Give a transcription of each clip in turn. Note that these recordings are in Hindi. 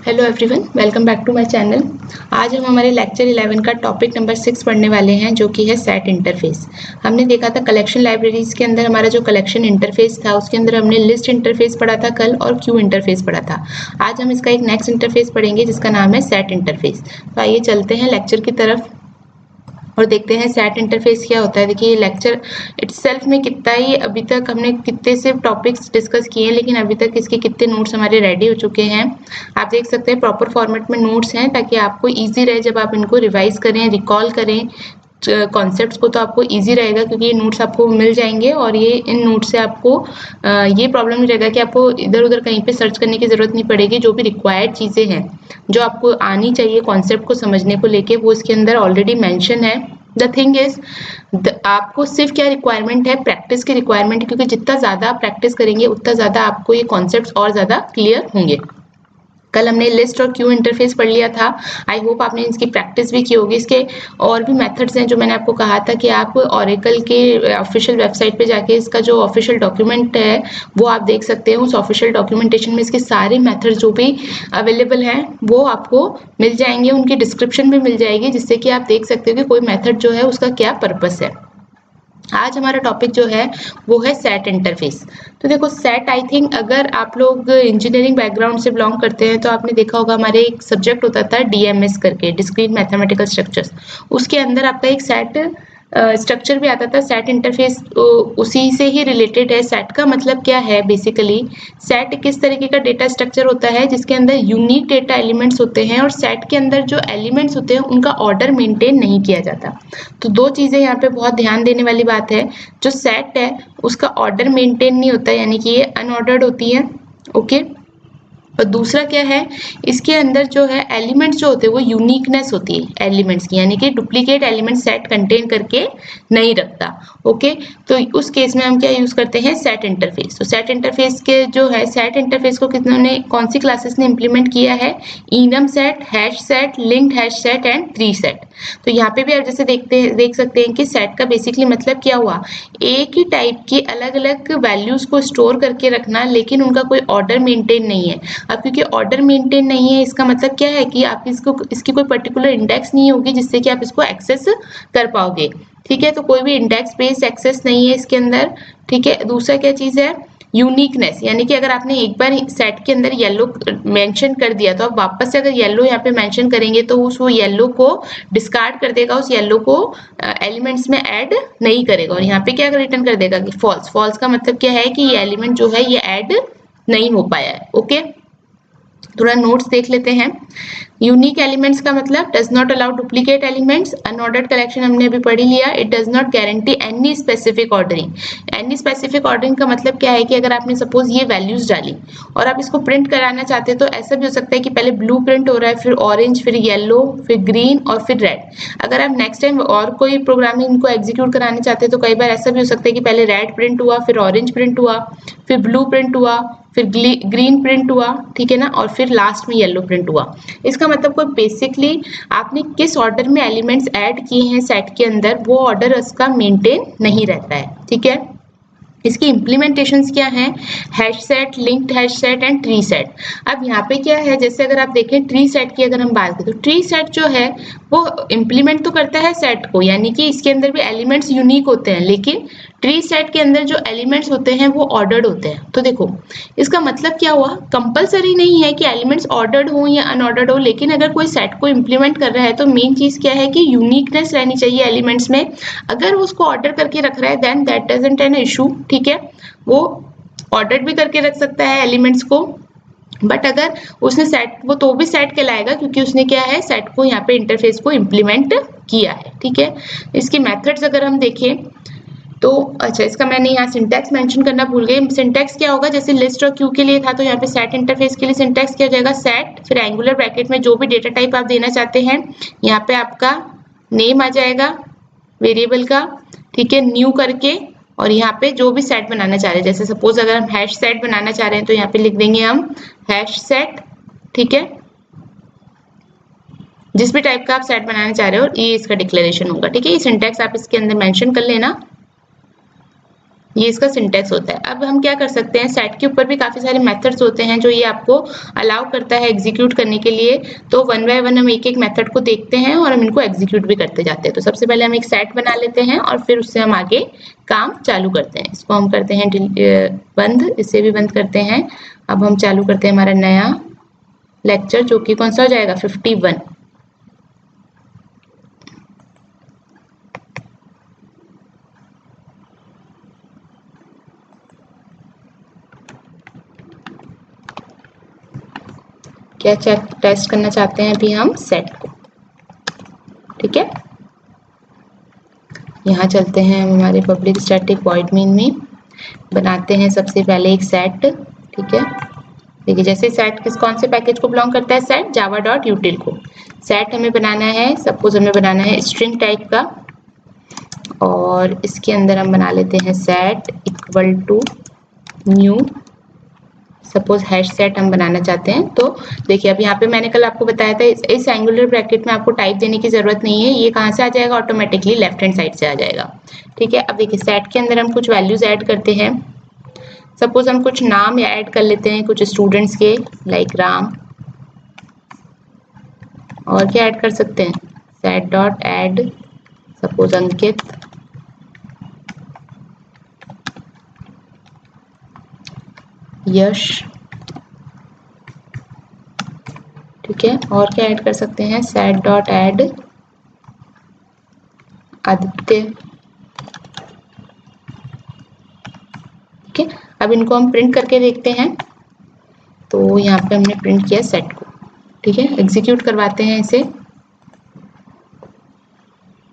Hello everyone, welcome back to my channel. आज हम हमारे लेक्चर 11 का टॉपिक नंबर 6 पढ़ने वाले हैं, जो कि है सेट इंटरफेस। हमने देखा था कलेक्शन लाइब्रेरीज के अंदर हमारा जो कलेक्शन इंटरफेस था, उसके अंदर हमने लिस्ट इंटरफेस पढ़ा था कल और क्यू इंटरफेस पढ़ा था। आज हम इसका एक नेक्स्ट इंटरफेस पढ़ेंगे जिसका नाम है सेट इंटरफेस। तो आइए चलते हैं लेक्चर की तरफ और देखते हैं सेट इंटरफेस क्या होता है। देखिए, लेक्चर इटसेल्फ में कितना ही अभी तक हमने कितने से टॉपिक्स डिस्कस किए हैं, लेकिन अभी तक इसके कितने नोट्स हमारे रेडी हो चुके हैं। आप देख सकते हैं प्रॉपर फॉर्मेट में नोट्स हैं, ताकि आपको इजी रहे जब आप इनको रिवाइज करें, रिकॉल करें कॉन्सेप्ट्स को, तो आपको इजी रहेगा क्योंकि ये नोट्स आपको मिल जाएंगे और ये इन नोट्स से आपको ये प्रॉब्लम नहीं रहेगा कि आपको इधर उधर कहीं पे सर्च करने की जरूरत नहीं पड़ेगी। जो भी रिक्वायर्ड चीज़ें हैं, जो आपको आनी चाहिए कॉन्सेप्ट को समझने को लेके, वो इसके अंदर ऑलरेडी मेंशन है। द थिंग इज, आपको सिर्फ क्या रिक्वायरमेंट है, प्रैक्टिस की रिक्वायरमेंट है, क्योंकि जितना ज़्यादा आप प्रैक्टिस करेंगे उतना ज़्यादा आपको ये कॉन्सेप्ट्स और ज़्यादा क्लियर होंगे। कल हमने लिस्ट और क्यू इंटरफेस पढ़ लिया था। आई होप आपने इसकी प्रैक्टिस भी की होगी। इसके और भी मेथड्स हैं जो मैंने आपको कहा था कि आप ओरेकल के ऑफिशियल वेबसाइट पे जाके इसका जो ऑफिशियल डॉक्यूमेंट है वो आप देख सकते हैं। उस ऑफिशियल डॉक्यूमेंटेशन में इसके सारे मेथड्स जो भी अवेलेबल हैं वो आपको मिल जाएंगे, उनकी डिस्क्रिप्शन भी मिल जाएगी, जिससे कि आप देख सकते हो कि कोई मेथड जो है उसका क्या पर्पस है। आज हमारा टॉपिक जो है वो है सेट इंटरफेस। तो देखो, सेट आई थिंक अगर आप लोग इंजीनियरिंग बैकग्राउंड से बिलोंग करते हैं तो आपने देखा होगा, हमारे एक सब्जेक्ट होता था डीएमएस करके, डिस्क्रीट मैथमेटिकल स्ट्रक्चर्स। उसके अंदर आपका एक सेट स्ट्रक्चर भी आता था। सेट इंटरफेस उसी से ही रिलेटेड है। सेट का मतलब क्या है बेसिकली, सेट किस तरीके का डेटा स्ट्रक्चर होता है जिसके अंदर यूनिक डेटा एलिमेंट्स होते हैं और सेट के अंदर जो एलिमेंट्स होते हैं उनका ऑर्डर मेंटेन नहीं किया जाता। तो दो चीज़ें यहाँ पे बहुत ध्यान देने वाली बात है। जो सेट है उसका ऑर्डर मेंटेन नहीं होता, यानी कि ये अनऑर्डर्ड होती है। ओके। और दूसरा क्या है, इसके अंदर जो है एलिमेंट्स जो होते हैं वो यूनिकनेस होती है एलिमेंट्स की, यानी कि डुप्लीकेट एलिमेंट सेट कंटेन करके नहीं रखता। ओके। तो उस केस में हम क्या यूज करते हैं, सेट इंटरफेस। तो सेट इंटरफेस के जो है, सेट इंटरफेस को कितने कौन सी क्लासेस ने इंप्लीमेंट किया है, enum set, hash set, linked hash set and tree set. तो यहाँ पे भी आप जैसे देख सकते हैं कि सेट का बेसिकली मतलब क्या हुआ, एक ही टाइप की अलग अलग वैल्यूज को स्टोर करके रखना, लेकिन उनका कोई ऑर्डर मेंटेन नहीं है। अब क्योंकि ऑर्डर मेंटेन नहीं है, इसका मतलब क्या है कि आप इसकी कोई पर्टिकुलर इंडेक्स नहीं होगी जिससे कि आप इसको एक्सेस कर पाओगे। ठीक है, तो कोई भी इंडेक्स बेस्ड एक्सेस नहीं है इसके अंदर। ठीक है। दूसरा क्या चीज है, यूनिकनेस, यानी कि अगर आपने एक बार सेट के अंदर येलो मेंशन कर दिया तो आप वापस से अगर येलो यहाँ पे मेंशन करेंगे तो उस वो येलो को डिस्कार्ड कर देगा, उस येलो को एलिमेंट्स में ऐड नहीं करेगा। और यहाँ पे क्या रिटर्न कर देगा कि फॉल्स। फॉल्स का मतलब क्या है कि ये एलिमेंट जो है ये ऐड नहीं हो पाया है। ओके। थोड़ा नोट्स देख लेते हैं। यूनिक एलिमेंट्स का मतलब does not allow duplicate elements. Unordered collection हमने अभी पढ़ लिया। It does not guarantee any specific ordering. Any specific ordering का मतलब क्या है कि अगर आपने सपोज ये वैल्यूज डाली और आप इसको प्रिंट कराना चाहते हैं तो ऐसा भी हो सकता है कि पहले ब्लू प्रिंट हो रहा है, फिर ऑरेंज, फिर येलो, फिर ग्रीन और फिर रेड। अगर आप नेक्स्ट टाइम और कोई प्रोग्रामिंग को एग्जीक्यूट कराना चाहते हैं तो कई बार ऐसा भी हो सकता है कि पहले रेड प्रिंट हुआ, फिर ऑरेंज प्रिंट हुआ, फिर ब्लू प्रिंट हुआ, फिर ग्रीन प्रिंट हुआ, ठीक है ना, और फिर लास्ट में येलो प्रिंट हुआ। इसका मतलब कोई बेसिकली आपने किस ऑर्डर में एलिमेंट्स ऐड किए हैं सेट के अंदर, वो ऑर्डर उसका मेंटेन नहीं रहता है। ठीक है। इसकी इम्प्लीमेंटेशंस क्या हैं, hash set, linked hash set and tree set. अब यहाँ पे क्या है, जैसे अगर आप देखें ट्री सेट की अगर हम बात करें तो ट्री सेट जो है वो इम्प्लीमेंट तो करता है सेट को, यानी कि इसके अंदर भी एलिमेंट्स यूनिक होते हैं, लेकिन ट्री सेट के अंदर जो एलिमेंट्स होते हैं वो ऑर्डर्ड होते हैं। तो देखो, इसका मतलब क्या हुआ, कंपलसरी नहीं है कि एलिमेंट्स ऑर्डर्ड हो या अनऑर्डर्ड हो, लेकिन अगर कोई सेट को इम्प्लीमेंट कर रहा है तो मेन चीज क्या है कि यूनिकनेस रहनी चाहिए एलिमेंट्स में। अगर उसको ऑर्डर करके रख रहा है then that doesn't an issue. ठीक है, वो ऑर्डर भी करके रख सकता है एलिमेंट्स को, बट अगर उसने सेट, वो तो भी सेट कहलाएगा क्योंकि उसने क्या है, सेट को यहाँ पे इंटरफेस को इम्प्लीमेंट किया है। ठीक है। इसके मेथड्स अगर हम देखें तो अच्छा, इसका मैंने यहाँ सिंटैक्स मेंशन करना भूल गई। सिंटैक्स क्या होगा, जैसे लिस्ट और क्यू के लिए था तो यहाँ पे सेट इंटरफेस के लिए सिंटैक्स क्या हो जाएगा, सेट, फिर एंगुलर ब्रैकेट में जो भी डेटा टाइप आप देना चाहते हैं, यहाँ पे आपका नेम आ जाएगा वेरिएबल का, ठीक है, न्यू करके, और यहाँ पे जो भी सेट बनाना चाह रहे हैं, जैसे सपोज अगर हम हैश सेट बनाना चाह रहे हैं तो यहाँ पे लिख देंगे हम हैश सेट। ठीक है, जिस भी टाइप का आप सेट बनाना चाह रहे हो ये इसका डिक्लेरेशन होगा। ठीक है, ये सिंटैक्स आप इसके अंदर मेंशन कर लेना। ये इसका सिंटेक्स होता है। अब हम क्या कर सकते हैं, सेट के ऊपर भी काफी सारे मेथड्स होते हैं जो ये आपको अलाउ करता है एग्जीक्यूट करने के लिए। तो वन बाय वन हम एक एक मेथड को देखते हैं और हम इनको एग्जीक्यूट भी करते जाते हैं। तो सबसे पहले हम एक सेट बना लेते हैं और फिर उससे हम आगे काम चालू करते हैं। इसको हम करते हैं बंद, इसे भी बंद करते हैं। अब हम चालू करते हैं हमारा नया लेक्चर, जो कि कौन सा हो जाएगा, 51। क्या टेस्ट करना चाहते हैं अभी हम, सेट को। ठीक है, यहाँ चलते हैं हमारे पब्लिक स्टैटिक वॉइड मेन में, बनाते हैं सबसे पहले एक सेट। ठीक है, देखिए जैसे सेट कौन से पैकेज को बिलोंग करता है, सेट जावा डॉट यूटिल को। सेट हमें बनाना है, सपोज हमें बनाना है स्ट्रिंग टाइप का, और इसके अंदर हम बना लेते हैं set equal to new, suppose hash set हम बनाना चाहते हैं। तो देखिए अब यहाँ पे मैंने कल आपको बताया था इस एंगुलर ब्रैकेट में आपको टाइप देने की जरूरत नहीं है, ये कहाँ से आ जाएगा, ऑटोमेटिकली लेफ्ट हैंड साइड से आ जाएगा। ठीक है, अब देखिए सेट के अंदर हम कुछ वैल्यूज ऐड करते हैं। सपोज हम कुछ नाम ऐड कर लेते हैं कुछ स्टूडेंट्स के, लाइक राम। और क्या ऐड कर सकते हैं, सेट डॉट ऐड सपोज अंकित, यश। ठीक है, और क्या ऐड कर सकते हैं, सेट डॉट ऐड आदित्य। ठीक है, अब इनको हम प्रिंट करके देखते हैं। तो यहाँ पे हमने प्रिंट किया सेट को। ठीक है, एग्जीक्यूट करवाते हैं इसे।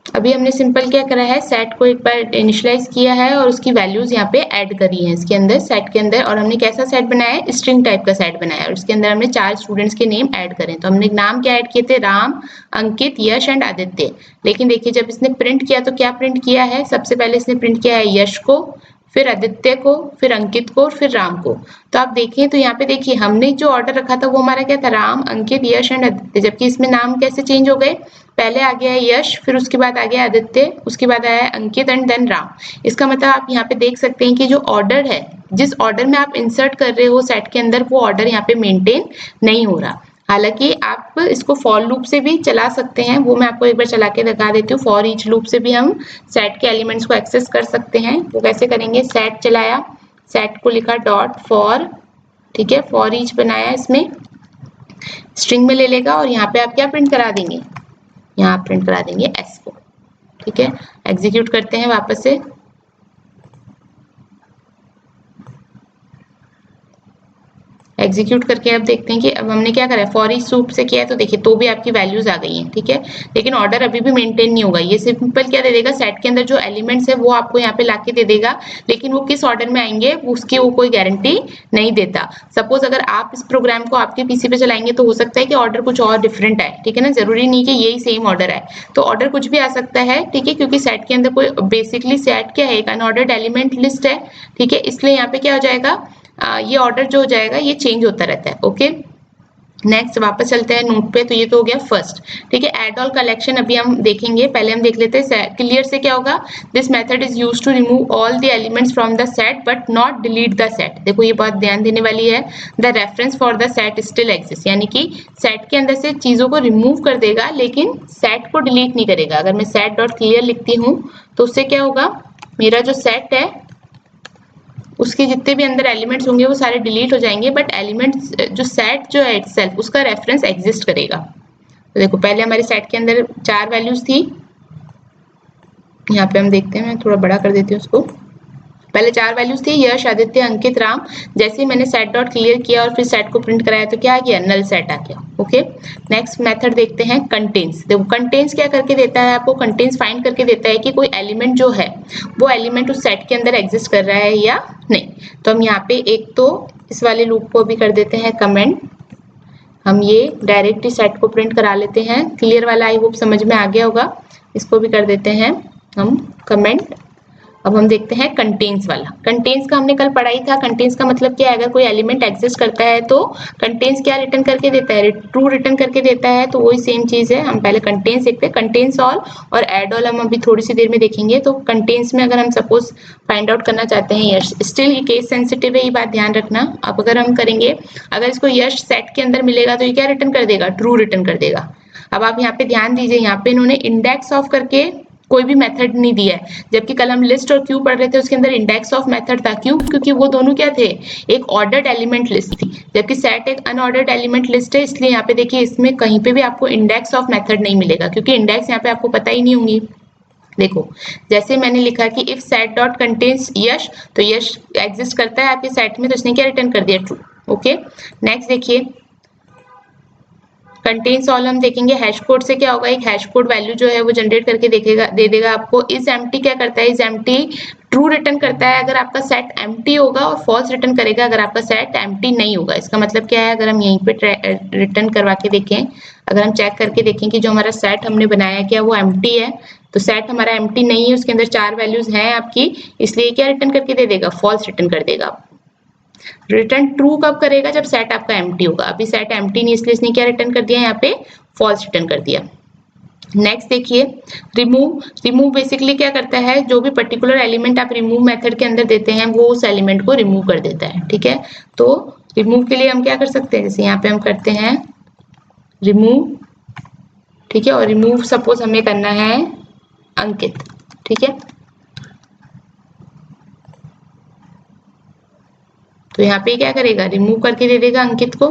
अभी हमने सिंपल क्या करा है, सेट को एक बार इनिशियलाइज किया है और उसकी वैल्यूज यहाँ पे ऐड करी है इसके अंदर, सेट के अंदर। और हमने कैसा सेट बनाया है, स्ट्रिंग टाइप का सेट बनाया है, और उसके अंदर हमने 4 स्टूडेंट्स के नेम ऐड करें। तो हमने नाम क्या ऐड किए थे, राम, अंकित, यश एंड आदित्य। लेकिन देखिए जब इसने प्रिंट किया तो क्या प्रिंट किया है, सबसे पहले इसने प्रिंट किया है यश को, फिर आदित्य को, फिर अंकित को, फिर राम को। तो आप देखें तो यहाँ पे देखिए हमने जो ऑर्डर रखा था वो हमारा क्या था, राम, अंकित, यश एंड आदित्य। जबकि इसमें नाम कैसे चेंज हो गए, पहले आ गया है यश, फिर उसके बाद आ गया आदित्य, उसके बाद आया है अंकित एंड देन राम। इसका मतलब आप यहाँ पे देख सकते हैं कि जो ऑर्डर है, जिस ऑर्डर में आप इंसर्ट कर रहे हो सेट के अंदर, वो ऑर्डर यहाँ पे मेंटेन नहीं हो रहा। हालांकि आप इसको फॉर लूप से भी चला सकते हैं, वो मैं आपको एक बार चला के दिखा देती हूँ। फॉर ईच लूप से भी हम सेट के एलिमेंट्स को एक्सेस कर सकते हैं। वो कैसे करेंगे, सेट चलाया, सेट को लिखा डॉट फॉर, ठीक है, फॉर ईच बनाया, इसमें स्ट्रिंग में ले लेगा और यहाँ पे आप क्या प्रिंट करा देंगे, यहाँ प्रिंट करा देंगे एस को। ठीक है, एग्जीक्यूट करते हैं वापस से। एग्जीक्यूट करके अब देखते हैं कि अब हमने क्या करा है, फॉर ईच लूप से किया है, तो देखिए तो भी आपकी वैल्यूज आ गई हैं। ठीक है, लेकिन ऑर्डर अभी भी मेंटेन नहीं होगा। ये सिंपल क्या दे देगा, सेट के अंदर जो एलिमेंट्स है वो आपको यहाँ पे लाके दे देगा, लेकिन वो किस ऑर्डर में आएंगे उसकी वो कोई गारंटी नहीं देता। सपोज अगर आप इस प्रोग्राम को आपके पीसी पे चलाएंगे तो हो सकता है कि ऑर्डर कुछ और डिफरेंट आए। ठीक है ना, जरूरी नहीं कि यही सेम ऑर्डर आए, तो ऑर्डर कुछ भी आ सकता है। ठीक है, क्योंकि सेट के अंदर कोई बेसिकली सेट क्या है, एक अनऑर्डर्ड एलिमेंट लिस्ट है। ठीक है, इसलिए यहाँ पे क्या हो जाएगा, ये ऑर्डर जो हो जाएगा ये चेंज होता रहता है। ओके, नेक्स्ट वापस चलते हैं नोट पे। तो ये तो हो गया फर्स्ट। ठीक है, एड ऑल कलेक्शन अभी हम देखेंगे, पहले हम देख लेते हैं क्लियर से क्या होगा। This method is used to remove all the elements from the set but not delete the set. देखो ये बात ध्यान देने वाली है, the reference for the set still exist, यानी कि सेट के अंदर से चीजों को रिमूव कर देगा लेकिन सेट को डिलीट नहीं करेगा। अगर मैं सेट डॉट क्लियर लिखती हूँ तो उससे क्या होगा, मेरा जो सेट है उसके जितने भी अंदर एलिमेंट्स होंगे वो सारे डिलीट हो जाएंगे, बट एलिमेंट्स जो सेट जो है इटसेल्फ उसका रेफरेंस एग्जिस्ट करेगा। तो देखो पहले हमारे सेट के अंदर 4 वैल्यूज थी, यहाँ पे हम देखते हैं, मैं थोड़ा बड़ा कर देती हूँ उसको। पहले 4 वैल्यूज थी, यश, आदित्य, अंकित, राम। जैसे ही मैंने सेट डॉट क्लियर किया और फिर सेट को प्रिंट कराया तो क्या आ गया, नल सेट आ गया। ओके, नेक्स्ट मेथड देखते हैं कंटेन्स। देखो कंटेन्स क्या करके देता है आपको, कंटेन्स फाइंड करके देता है कि कोई एलिमेंट जो है वो एलिमेंट उस सेट के अंदर एग्जिस्ट कर रहा है या नहीं। तो हम यहाँ पे एक तो इस वाले लूप को भी कर देते हैं कमेंट, हम ये डायरेक्टली सेट को प्रिंट करा लेते हैं। क्लियर वाला आई होप समझ में आ गया होगा। इसको भी कर देते हैं हम कमेंट, अब हम देखते हैं कंटेन्स वाला। कंटेन्स का हमने कल पढ़ाई था। कंटेन्स का मतलब क्या है, अगर कोई एलिमेंट एग्जिस्ट करता है तो कंटेन्स क्या रिटर्न करके देता है, ट्रू रिटर्न करके देता है। तो वही सेम चीज है, हम पहले कंटेन्स देखते हैं। कंटेन्स ऑल और एड ऑल हम अभी थोड़ी सी देर में देखेंगे। तो कंटेन्स में अगर हम सपोज फाइंड आउट करना चाहते हैं यश, स्टिल ये केस सेंसिटिव है, ये बात ध्यान रखना। अब अगर हम करेंगे, अगर इसको यश सेट के अंदर मिलेगा तो ये क्या रिटर्न कर देगा, ट्रू रिटर्न कर देगा। अब आप यहाँ पे ध्यान दीजिए, यहाँ पे इन्होंने इंडेक्स ऑफ करके कोई भी मेथड नहीं दिया है, जबकि कल हम लिस्ट और क्यू पढ़ रहे थे, उसके अंदर इंडेक्स ऑफ मेथड था। क्यों? क्योंकि वो दोनों क्या थे, एक ऑर्डर्ड एलिमेंट लिस्ट थी, जबकि सेट एक अनऑर्डर्ड एलिमेंट लिस्ट है। इसलिए यहाँ पे देखिए, इसमें कहीं पे भी आपको इंडेक्स ऑफ मेथड नहीं मिलेगा, क्योंकि इंडेक्स यहाँ पे आपको पता ही नहीं होंगी। देखो, जैसे मैंने लिखा कि इफ सेट डॉट कंटेन्स यश, तो यश एग्जिस्ट करता है आपके सेट में, तो इसने क्या रिटर्न कर दिया, ट्रू। ओके, नेक्स्ट देखिए, कंटेन्स ऑल हम देखेंगे। हैश कोड से क्या होगा, एक हैश कोड वैल्यू जो है वो जनरेट करके देखेगा, दे देगा आपको। इज एम्प्टी क्या करता है, इज एम्प्टी ट्रू रिटर्न करता है अगर आपका सेट एम्प्टी होगा, और फॉल्स रिटर्न करेगा अगर आपका सेट एम्प्टी नहीं होगा। इसका मतलब क्या है, अगर हम यहीं पे रिटर्न करवा के देखें, अगर हम चेक करके देखें कि जो हमारा सेट हमने बनाया क्या वो एम्प्टी है, तो सेट हमारा एम्प्टी नहीं है, उसके अंदर 4 वैल्यूज हैं आपकी, इसलिए क्या रिटर्न करके दे देगा, फॉल्स रिटर्न कर देगा। रिटर्न ट्रू कब करेगा, जब सेट आपका एम्प्टी होगा। अभी सेट एम्प्टी नहीं, इसलिए इसने क्या रिटर्न कर दिया, यहाँ पे फॉल्स रिटर्न कर दिया। नेक्स्ट देखिए, रिमूव। रिमूव बेसिकली क्या करता है, जो भी पर्टिकुलर एलिमेंट आप रिमूव मेथड के अंदर देते हैं वो उस एलिमेंट को रिमूव कर देता है। ठीक है, तो रिमूव के लिए हम क्या कर सकते हैं, जैसे यहाँ पे हम करते हैं रिमूव, ठीक है, और रिमूव सपोज हमें करना है अंकित, ठीक है। तो यहाँ पे क्या करेगा, रिमूव करके दे देगा अंकित को।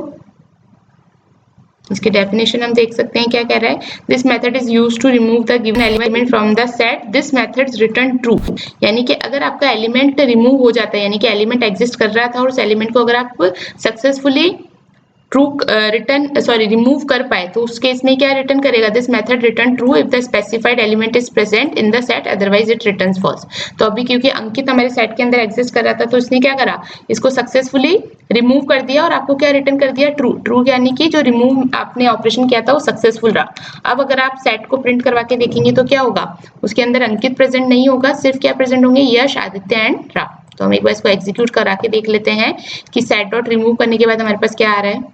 इसकी डेफिनेशन हम देख सकते हैं, क्या कह रहा है, this method is used to remove the given element from the set, this method return true. यानी कि अगर आपका एलिमेंट रिमूव हो जाता है, यानी कि एलिमेंट एग्जिस्ट कर रहा था और उस एलिमेंट को अगर आप सक्सेसफुली ट्रू रिमूव कर पाए, तो उस केस में क्या रिटर्न करेगा, this method return true if the specified element is present in the set, otherwise it returns false. तो अभी क्योंकि अंकित हमारे सेट के अंदर एग्जिस्ट कर रहा था, तो इसने क्या करा, इसको सक्सेसफुली रिमूव कर दिया और आपको क्या रिटर्न कर दिया, ट्रू। ट्रू यानी कि जो रिमूव आपने ऑपरेशन किया था वो सक्सेसफुल रहा। अब अगर आप सेट को प्रिंट करवा के देखेंगे तो क्या होगा, उसके अंदर अंकित प्रेजेंट नहीं होगा, सिर्फ क्या प्रेजेंट होंगे, यश, आदित्य एंड राम। तो हम एक बार इसको एग्जीक्यूट करा के देख लेते हैं कि सेट डॉट रिमूव करने के बाद हमारे पास क्या आ रहा है।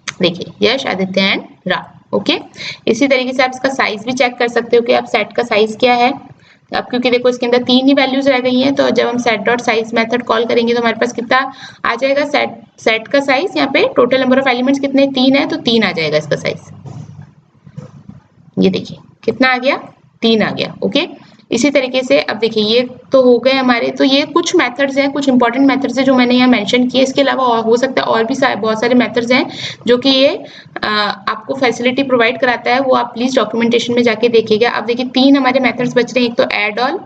देखिए, यश, आदित्य एंड राम। ओके, इसी तरीके से आप इसका साइज भी चेक कर सकते हो कि आप सेट का साइज क्या है। अब क्योंकि देखो इसके अंदर 3 ही वैल्यूज रह गई हैं, तो जब हम set dot size method call करेंगे तो हमारे पास कितना आ जाएगा, सेट का साइज, यहाँ पे टोटल नंबर ऑफ एलिमेंट्स कितने, 3 है, तो 3 आ जाएगा इसका साइज। ये देखिए कितना आ गया, 3 आ गया। ओके, इसी तरीके से अब देखिए, ये तो हो गए हमारे, तो ये कुछ मेथड्स हैं, कुछ इंपॉर्टेंट मेथड्स हैं जो मैंने यहाँ मेंशन किए। इसके अलावा और हो सकता है और भी बहुत सारे मेथड्स हैं जो कि ये आपको फैसिलिटी प्रोवाइड कराता है, वो आप प्लीज डॉक्यूमेंटेशन में जाके देखिएगा। अब देखिए 3 हमारे मेथड्स बच रहे हैं, एक तो add all,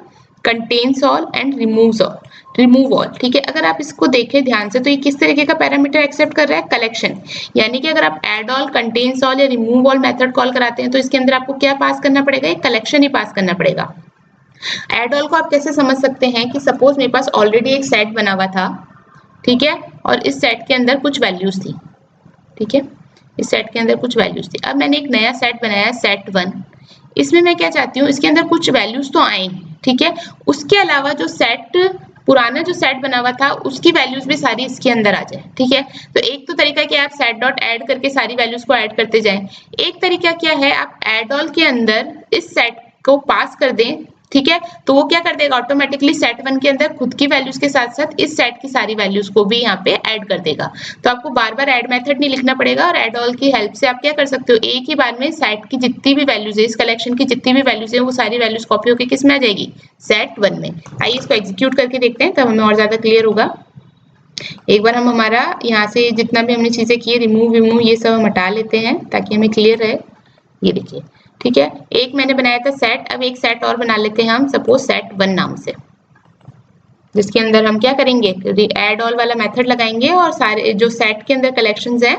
contains all and remove all. ठीक है, अगर आप इसको देखें ध्यान से तो ये किस तरीके का पैरामीटर एक्सेप्ट कर रहा है, कलेक्शन। यानी कि अगर आप एड ऑल, कंटेन्स ऑल या रिमूव ऑल मेथड कॉल कराते हैं तो इसके अंदर आपको क्या पास करना पड़ेगा, एक कलेक्शन ही पास करना पड़ेगा। एड ऑल को आप कैसे समझ सकते हैं कि सपोज मेरे पास ऑलरेडी एक सेट बना हुआ था, ठीक है, और इस सेट के अंदर कुछ वैल्यूज थी, ठीक है, इस सेट के अंदर कुछ वैल्यूज थी। अब मैंने एक नया सेट बनाया, सेट 1। इसमें मैं क्या चाहती हूँ, इसके अंदर कुछ वैल्यूज तो आए, ठीक है, उसके अलावा जो सेट पुराना जो सेट बना हुआ था उसकी वैल्यूज भी सारी इसके अंदर आ जाए। ठीक है, तो एक तो तरीका क्या है, आप सेट डॉट ऐड करके सारी वैल्यूज को ऐड करते जाएं। एक तरीका क्या है, आप एड ऑल के अंदर इस सेट को पास कर दें, ठीक है, तो वो क्या कर देगा, ऑटोमेटिकली सेट 1 के अंदर खुद की वैल्यूज के साथ साथ इस सेट की सारी वैल्यूज को भी यहाँ पे ऐड कर देगा। तो आपको बार बार ऐड मेथड नहीं लिखना पड़ेगा, और ऐड ऑल की हेल्प से आप क्या कर सकते हो, एक ही बार में सेट की जितनी भी वैल्यूज है, इस कलेक्शन की जितनी भी वैल्यूज है, वो सारी वैल्यूज कॉपी होकर किस में आ जाएगी, सेट 1 में। आइए इसको एग्जीक्यूट करके देखते हैं, तब हमें और ज्यादा क्लियर होगा। एक बार हम हमारा यहाँ से जितना भी हमने चीजें की, रिमूव ये सब हम हटा लेते हैं ताकि हमें क्लियर रहे। ये देखिए, ठीक है, एक मैंने बनाया था सेट, अब एक सेट और बना लेते हैं हम, सपोज सेट 1 नाम से, जिसके अंदर हम क्या करेंगे, एड ऑल वाला मेथड लगाएंगे और सारे जो सेट के अंदर कलेक्शंस हैं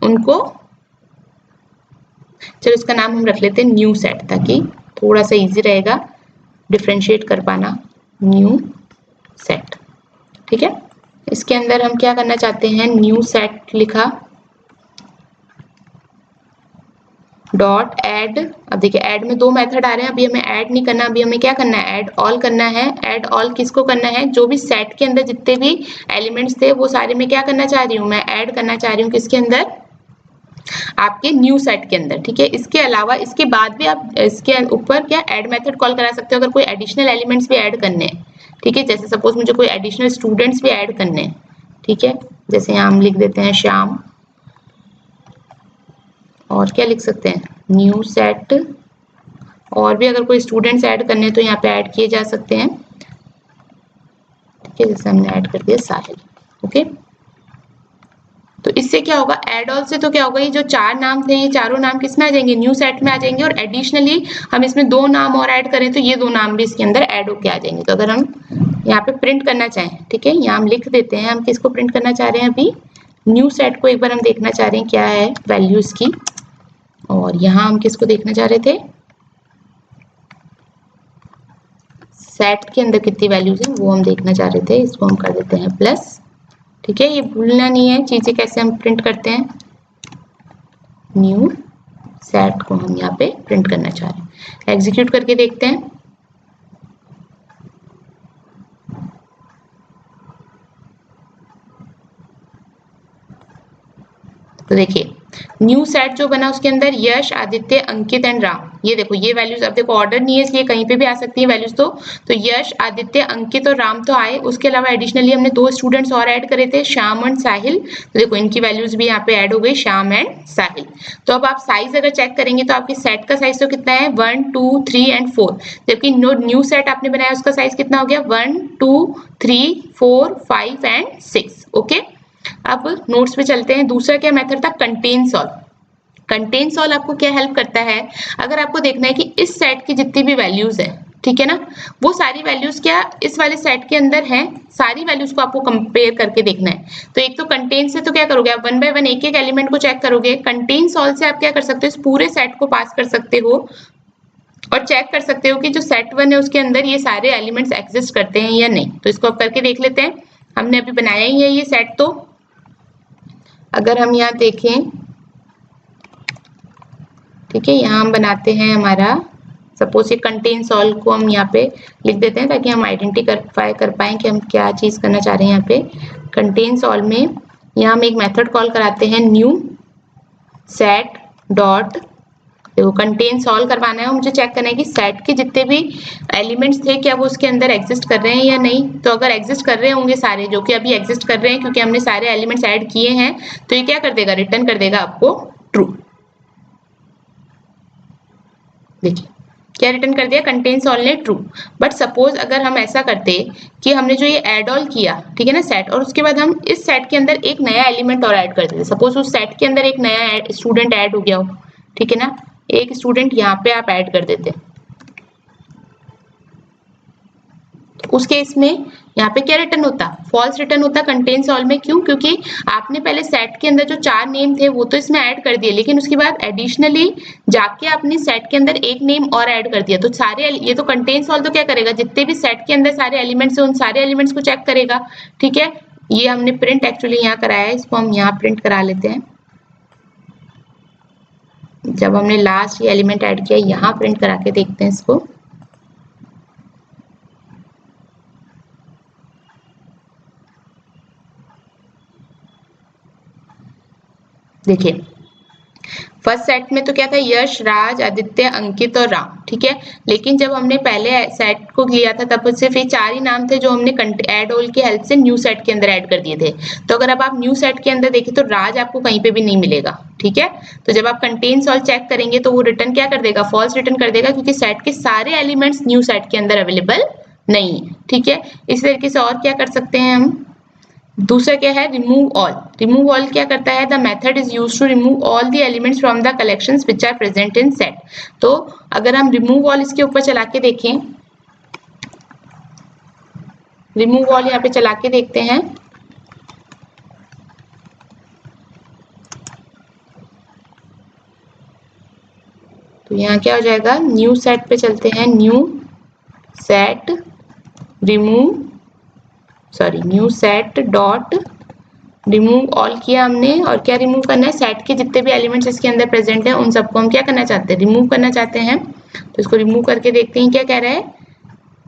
उनको, चलो इसका नाम हम रख लेते हैं न्यू सेट, ताकि थोड़ा सा इजी रहेगा डिफरेंशिएट कर पाना, न्यू सेट। ठीक है, इसके अंदर हम क्या करना चाहते हैं, न्यू सेट लिखा, डॉट ऐड। अब देखिए ऐड में दो मेथड आ रहे हैं, अभी हमें ऐड नहीं करना, अभी हमें क्या करना है, ऐड ऑल करना है। ऐड ऑल किसको करना है, जो भी सेट के अंदर जितने भी एलिमेंट्स थे वो सारे में क्या करना चाह रही हूँ, मैं ऐड करना चाह रही हूँ किसके अंदर, आपके न्यू सेट के अंदर। ठीक है, इसके अलावा इसके बाद भी आप इसके ऊपर क्या ऐड मेथड कॉल करा सकते हो अगर कोई एडिशनल एलिमेंट्स भी ऐड करने हैं। ठीक है, जैसे सपोज मुझे कोई एडिशनल स्टूडेंट्स भी ऐड करने हैं। ठीक है, जैसे यहाँ हम लिख देते हैं श्याम, और क्या लिख सकते हैं, न्यू सेट। और भी अगर कोई स्टूडेंट्स ऐड करने हैं तो यहाँ पे ऐड किए जा सकते हैं। ठीक है, जैसे हमने ऐड कर दिया साहिल। ओके, तो इससे क्या होगा, ऐड ऑल से तो क्या होगा, ये जो चार नाम थे ये चारों नाम किस में आ जाएंगे, न्यू सेट में आ जाएंगे। और एडिशनली हम इसमें दो नाम और ऐड करें तो ये दो नाम भी इसके अंदर ऐड होके आ जाएंगे। तो अगर हम यहाँ पे प्रिंट करना चाहें, ठीक है, यहाँ हम लिख देते हैं हम किसको प्रिंट करना चाह रहे हैं, अभी न्यू सेट को एक बार हम देखना चाह रहे हैं क्या है वैल्यू इसकी। और यहाँ हम किसको देखना चाह रहे थे, सेट के अंदर कितनी वैल्यूज है वो हम देखना चाह रहे थे, इसको हम कर देते हैं प्लस। ठीक है, ये भूलना नहीं है चीजें कैसे हम प्रिंट करते हैं। न्यू सेट को हम यहाँ पे प्रिंट करना चाह रहे हैं, एग्जीक्यूट करके देखते हैं। तो देखिए न्यू सेट जो बना उसके अंदर यश, आदित्य, अंकित एंड राम, ये देखो ये वैल्यूज, अब देखो ऑर्डर नहीं है इसलिए कहीं पे भी आ सकती है वैल्यूज। तो यश, आदित्य, अंकित और राम तो आए, उसके अलावा एडिशनली हमने दो स्टूडेंट्स और ऐड करे थे, श्याम एंड साहिल। तो देखो इनकी वैल्यूज भी यहाँ पे ऐड हो गई, श्याम एंड साहिल। तो अब आप साइज अगर चेक करेंगे तो आपके सेट का साइज तो कितना है, 1 2 3 एंड 4, जबकि न्यू सेट आपने बनाया उसका साइज कितना हो गया, 1 2 3 4 5 एंड 6। ओके, अब नोट्स पे चलते हैं। दूसरा क्या मेथड था, कंटेन सॉल्व। कंटेन सॉल्व आपको क्या हेल्प करता है, अगर आपको देखना है कि इस सेट की जितनी भी वैल्यूज है, ठीक है ना, वो सारी वैल्यूज क्या इस वाले सेट के अंदर हैं, सारी वैल्यूज को आपको कंपेयर करके देखना है। तो एक तो कंटेन से तो क्या करोगे आप, वन बाय वन एक एक एलिमेंट को चेक करोगे। कंटेन सॉल्व से आप क्या कर सकते हो, इस पूरे सेट को पास कर सकते हो और चेक कर सकते हो कि जो सेट वन है उसके अंदर ये सारे एलिमेंट्स एग्जिस्ट करते हैं या नहीं। तो इसको आप करके देख लेते हैं, हमने अभी बनाया ही है ये सेट। तो अगर हम यहाँ देखें, ठीक है, यहाँ हम बनाते हैं हमारा, सपोज ये कंटेन सॉल्व को हम यहाँ पे लिख देते हैं ताकि हम आइडेंटिफाई कर पाएं कि हम क्या चीज करना चाह रहे हैं। यहाँ पे कंटेन सॉल्व में यहाँ हम एक मेथड कॉल कराते हैं न्यू सेट डॉट, देखो कंटेन सॉल्व करवाना है और मुझे चेक करना है कि सेट के जितने भी एलिमेंट्स थे क्या वो उसके अंदर एग्जिस्ट कर रहे हैं या नहीं। तो अगर एग्जिस्ट कर रहे होंगे सारे, जो कि अभी एग्जिस्ट कर रहे हैं क्योंकि हमने सारे एलिमेंट्स ऐड किए हैं, तो ये क्या कर देगा, रिटर्न कर देगा आपको ट्रू। देखिए क्या रिटर्न कर दिया, कंटेन सॉल्व ने ट्रू। बट सपोज अगर हम ऐसा करते कि हमने जो ये एड ऑल किया, ठीक है ना, सेट, और उसके बाद हम इस सेट के अंदर एक नया एलिमेंट और ऐड कर देते, सपोज उस सेट के अंदर एक नया स्टूडेंट ऐड हो गया हो, ठीक है ना, एक स्टूडेंट यहाँ पे आप ऐड कर देते, उस केस में यहाँ पे क्या रिटर्न होता, फॉल्स रिटर्न होता कंटेन सॉल्व में। क्यों, क्योंकि आपने पहले सेट के अंदर जो चार नेम थे वो तो इसमें ऐड कर दिए, लेकिन उसके बाद एडिशनली जाके आपने सेट के अंदर एक नेम और ऐड कर दिया। तो सारे ये तो कंटेन सॉल्व तो क्या करेगा, जितने भी सेट के अंदर सारे एलिमेंट्स है उन सारे एलिमेंट्स को चेक करेगा। ठीक है, ये हमने प्रिंट एक्चुअली यहाँ कराया है, इसको हम यहाँ प्रिंट करा लेते हैं। जब हमने लास्ट ये एलिमेंट ऐड किया, यहाँ प्रिंट करा के देखते हैं इसको। देखिए फर्स्ट सेट में तो क्या था, यश, राज, आदित्य, अंकित और राम, ठीक है। लेकिन जब हमने पहले सेट को लिया था तब सिर्फ ये चार ही नाम थे जो हमने ऐड ऑल की हेल्प से न्यू सेट के अंदर ऐड कर दिए थे। तो अगर अब आप न्यू सेट के अंदर देखें तो राज आपको कहीं पे भी नहीं मिलेगा, ठीक है। तो जब आप कंटेन सॉल्व चेक करेंगे तो वो रिटर्न क्या कर देगा, फॉल्स रिटर्न कर देगा, क्योंकि सेट के सारे एलिमेंट्स न्यू सेट के अंदर अवेलेबल नहीं है, ठीक है। इस तरीके से और क्या कर सकते हैं हम, दूसरा क्या है, रिमूव ऑल। रिमूव ऑल क्या करता है, the method is used to remove all the elements from the collections which are present in set. तो अगर हम रिमूव ऑल इसके ऊपर चला के देखें, रिमूव ऑल यहाँ पे चला के देखते हैं, तो यहाँ क्या हो जाएगा, न्यू सेट पे चलते हैं, new set remove, sorry new set dot remove all किया हमने, और क्या रिमूव करना है, सेट के जितने भी एलिमेंट्स इसके अंदर प्रेजेंट हैं उन सबको हम क्या करना चाहते हैं, रिमूव करना चाहते हैं। तो इसको रिमूव करके देखते हैं क्या कह रहा है।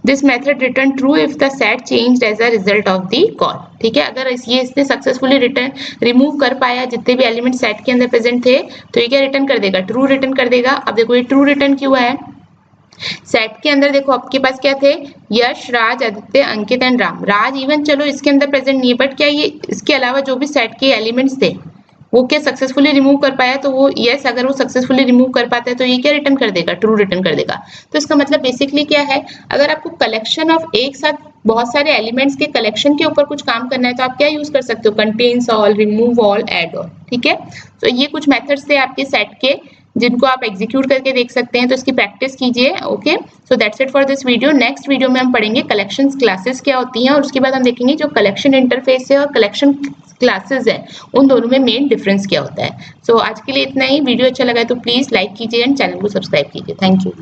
This method return true if the set changed as a result of the call. ठीक है, अगर इसने सक्सेसफुली रिमूव कर पाया जितने भी एलिमेंट सेट के अंदर प्रेजेंट थे, तो ये क्या रिटर्न कर देगा, ट्रू रिटर्न कर देगा। अब देखो ये ट्रू रिटर्न क्यों है, सेट के अंदर देखो आपके पास क्या थे, यश, राज, आदित्य, अंकित एंड राम। राज इवन चलो इसके अंदर प्रेजेंट नहीं है, बट क्या ये इसके अलावा जो भी सेट के एलिमेंट्स थे वो क्या सक्सेसफुली रिमूव कर पाया, तो वो यस, अगर वो सक्सेसफुली रिमूव कर पाता है तो ये क्या रिटर्न कर देगा, ट्रू रिटर्न कर देगा। तो इसका मतलब बेसिकली क्या है, अगर आपको कलेक्शन ऑफ एक साथ बहुत सारे एलिमेंट्स के कलेक्शन के ऊपर कुछ काम करना है तो आप क्या यूज कर सकते हो, contains all, remove all, add all. ठीक है, तो ये कुछ मेथड्स थे आपके सेट के जिनको आप एग्जीक्यूट करके देख सकते हैं, तो इसकी प्रैक्टिस कीजिए। Okay, so that's it for this video. Next video में हम पढ़ेंगे कलेक्शन क्लासेस क्या होती हैं, और उसके बाद हम देखेंगे जो कलेक्शन इंटरफेस है और कलेक्शन क्लासेस है उन दोनों में मेन डिफरेंस क्या होता है। सो आज के लिए इतना ही। वीडियो अच्छा लगा है तो प्लीज लाइक कीजिए एंड चैनल को सब्सक्राइब कीजिए। Thank you.